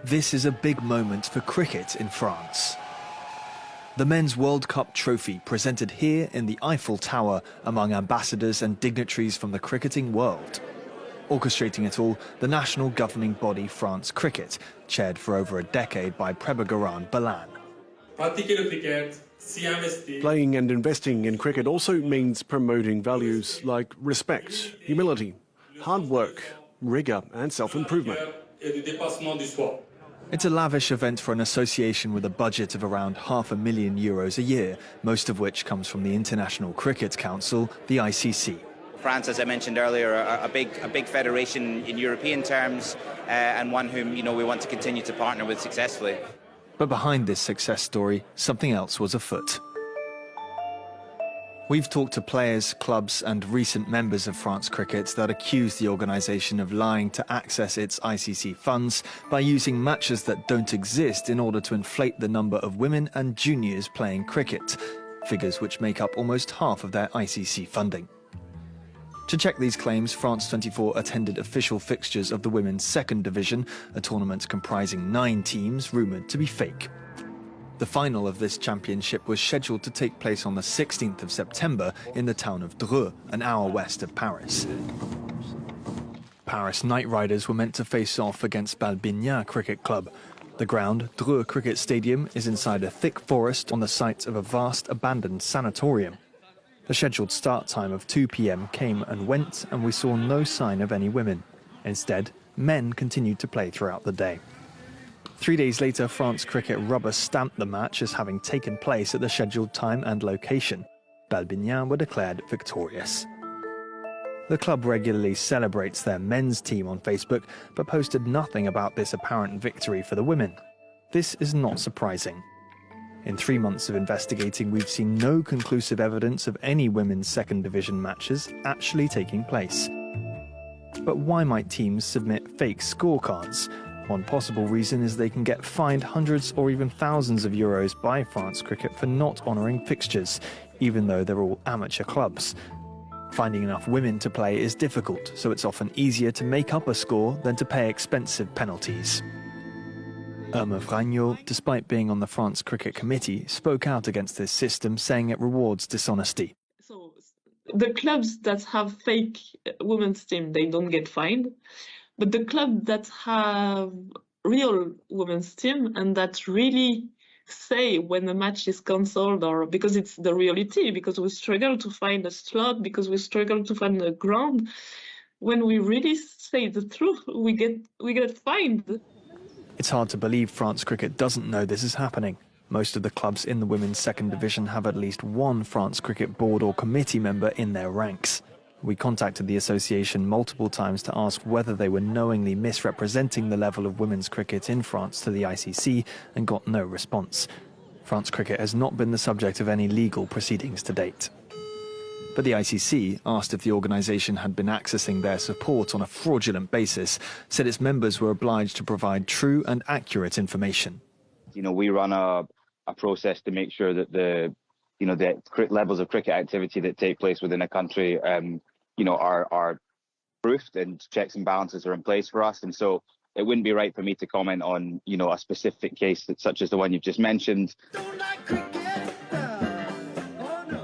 This is a big moment for cricket in France. The Men's World Cup trophy presented here in the Eiffel Tower among ambassadors and dignitaries from the cricketing world. Orchestrating it all, the national governing body France Cricket, chaired for over a decade by Prabhakaran Balan. Playing and investing in cricket also means promoting values like respect, humility, hard work, rigour and self-improvement. It's a lavish event for an association with a budget of around €500,000 a year, most of which comes from the International Cricket Council, the ICC. France, as I mentioned earlier, are a big federation in European terms, and one whom we want to continue to partner with successfully. But behind this success story, something else was afoot. We've talked to players, clubs and recent members of France Cricket that accuse the organisation of lying to access its ICC funds by using matches that don't exist in order to inflate the number of women and juniors playing cricket, figures which make up almost half of their ICC funding. To check these claims, France 24 attended official fixtures of the women's second division, a tournament comprising 9 teams rumoured to be fake. The final of this championship was scheduled to take place on the 16th of September in the town of Dreux, an hour west of Paris. Paris Night Riders were meant to face off against Balbignan Cricket Club. The ground, Dreux Cricket Stadium, is inside a thick forest on the site of a vast abandoned sanatorium. The scheduled start time of 2 p.m. came and went, and we saw no sign of any women. Instead, men continued to play throughout the day. 3 days later, France Cricket rubber-stamped the match as having taken place at the scheduled time and location. Balbignan were declared victorious. The club regularly celebrates their men's team on Facebook, but posted nothing about this apparent victory for the women. This is not surprising. In 3 months of investigating, we've seen no conclusive evidence of any women's second division matches actually taking place. But why might teams submit fake scorecards? One possible reason is they can get fined hundreds or even thousands of euros by France Cricket for not honouring fixtures, even though they're all amateur clubs. Finding enough women to play is difficult, so it's often easier to make up a score than to pay expensive penalties. Irma Vragno, despite being on the France Cricket Committee, spoke out against this system, saying it rewards dishonesty. So the clubs that have fake women's team, they don't get fined. But the clubs that have real women's team and that really say when a match is cancelled, or because it's the reality, because we struggle to find a slot, because we struggle to find a ground, when we really say the truth, we get fined. It's hard to believe France Cricket doesn't know this is happening. Most of the clubs in the women's second division have at least one France Cricket board or committee member in their ranks. We contacted the association multiple times to ask whether they were knowingly misrepresenting the level of women's cricket in France to the ICC and got no response. France Cricket has not been the subject of any legal proceedings to date. But the ICC, asked if the organisation had been accessing their support on a fraudulent basis, said its members were obliged to provide true and accurate information. We run a process to make sure that the levels of cricket activity that take place within a country are proofed and checks and balances are in place for us. And so it wouldn't be right for me to comment on, a specific case such as the one you've just mentioned.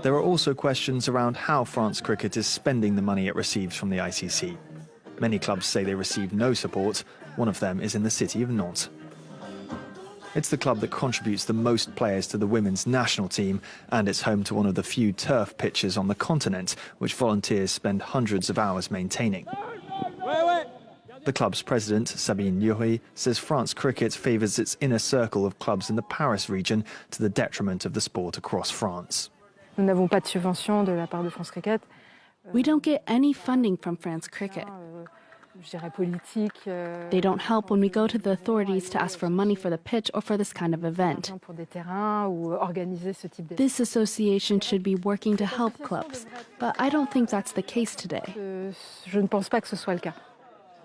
There are also questions around how France Cricket is spending the money it receives from the ICC. Many clubs say they receive no support. One of them is in the city of Nantes. It's the club that contributes the most players to the women's national team, and it's home to one of the few turf pitches on the continent, which volunteers spend hundreds of hours maintaining. The club's president, Sabine Lurie, says France Cricket favours its inner circle of clubs in the Paris region to the detriment of the sport across France. Nous n'avons pas de subvention de la part de France Cricket. We don't get any funding from France Cricket. They don't help when we go to the authorities to ask for money for the pitch or for this kind of event. This association should be working to help clubs, but I don't think that's the case today.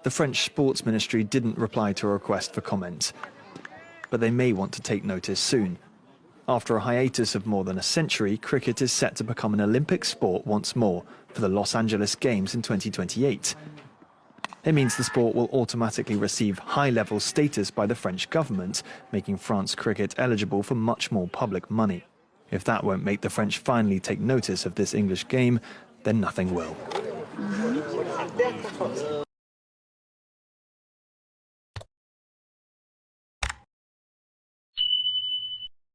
The French Sports Ministry didn't reply to a request for comment, but they may want to take notice soon. After a hiatus of more than a century, cricket is set to become an Olympic sport once more for the Los Angeles Games in 2028. It means the sport will automatically receive high-level status by the French government, making France cricket eligible for much more public money. If that won't make the French finally take notice of this English game, then nothing will.